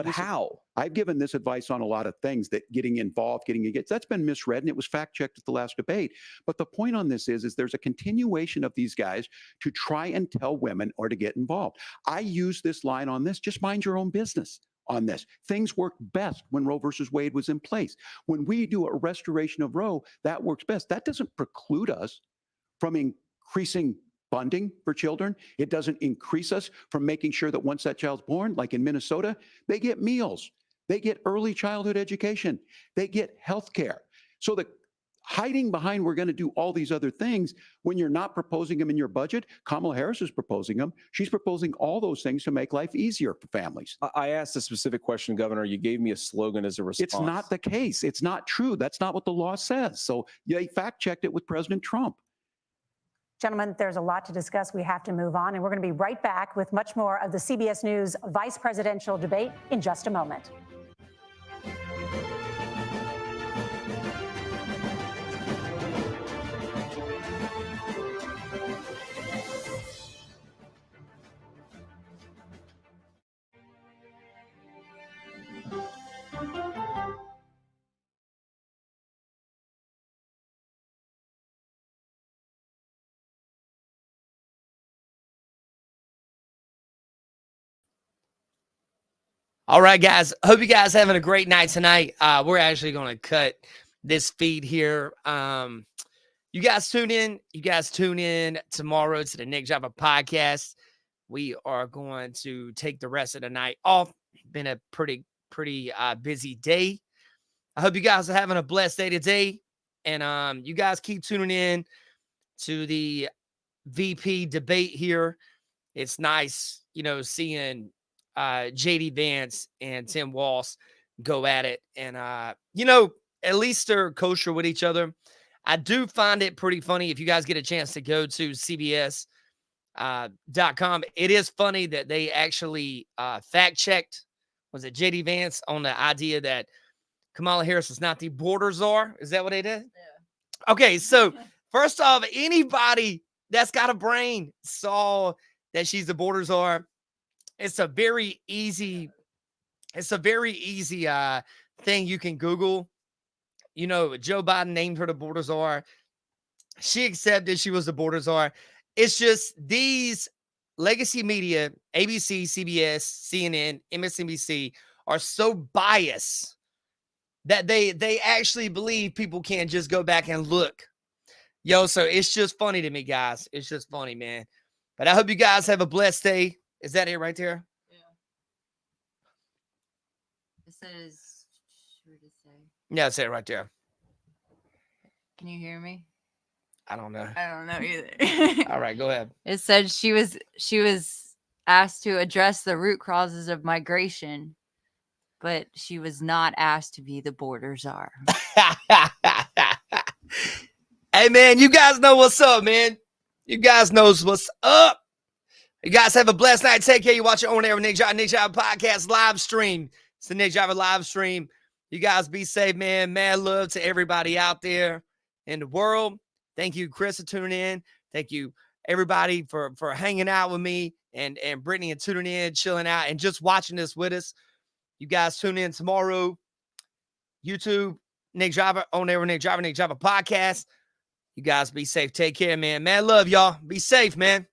I've given this advice on a lot of things, that getting involved, getting engaged, that's been misread, and it was fact-checked at the last debate. But the point on this is there's a continuation of these guys to try and tell women or to get involved. I use this line on this, just mind your own business on this. Things worked best when Roe versus Wade was in place. When we do a restoration of Roe, that works best. That doesn't preclude us from increasing funding for children. It doesn't increase us from making sure that once that child's born, like in Minnesota, they get meals, they get early childhood education, they get health care. So the hiding behind we're going to do all these other things when you're not proposing them in your budget, Kamala Harris is proposing them. She's proposing all those things to make life easier for families. I asked a specific question, Governor. You gave me a slogan as a response. It's not the case. It's not true. That's not what the law says. So they fact-checked it with President Trump. Gentlemen, there's a lot to discuss. We have to move on, and we're going to be right back with much more of the CBS News vice presidential debate in just a moment. All right, guys. Hope you guys having a great night tonight. We're actually going to cut this feed here. You guys tune in. You guys tune in tomorrow to the Nick Joppa podcast. We are going to take the rest of the night off. Been a pretty busy day. I hope you guys are having a blessed day today. And you guys keep tuning in to the VP debate here. It's nice, seeing JD Vance and Tim Walz go at it. And, at least they're kosher with each other. I do find it pretty funny if you guys get a chance to go to CBS .com. It is funny that they actually fact checked, was it JD Vance, on the idea that Kamala Harris is not the border czar. Is that what they did? Yeah. Okay, so first off, anybody that's got a brain saw that she's the border czar. It's a very easy thing you can Google. You know, Joe Biden named her the border czar. She accepted she was the border czar. It's just these legacy media, ABC, CBS, CNN, MSNBC, are so biased that they actually believe people can't just go back and look. Yo, so it's just funny to me, guys. It's just funny, man. But I hope you guys have a blessed day. Is that it right there? Yeah. It says, what did it say? Yeah, that's it right there. Can you hear me? I don't know. I don't know either. All right, go ahead. It said she was asked to address the root causes of migration, but she was not asked to be the border czar. Hey, man, you guys know what's up, man. You guys knows what's up. You guys have a blessed night. Take care. You watch your own air with Nick Driver podcast live stream. It's the Nick Driver live stream. You guys be safe, man. Mad love to everybody out there in the world. Thank you, Chris, for tuning in. Thank you, everybody, for hanging out with me and Brittany and tuning in, chilling out, and just watching this with us. You guys tune in tomorrow. YouTube, Nick Driver, on air with Nick Driver podcast. You guys be safe. Take care, man. Man, love y'all. Be safe, man.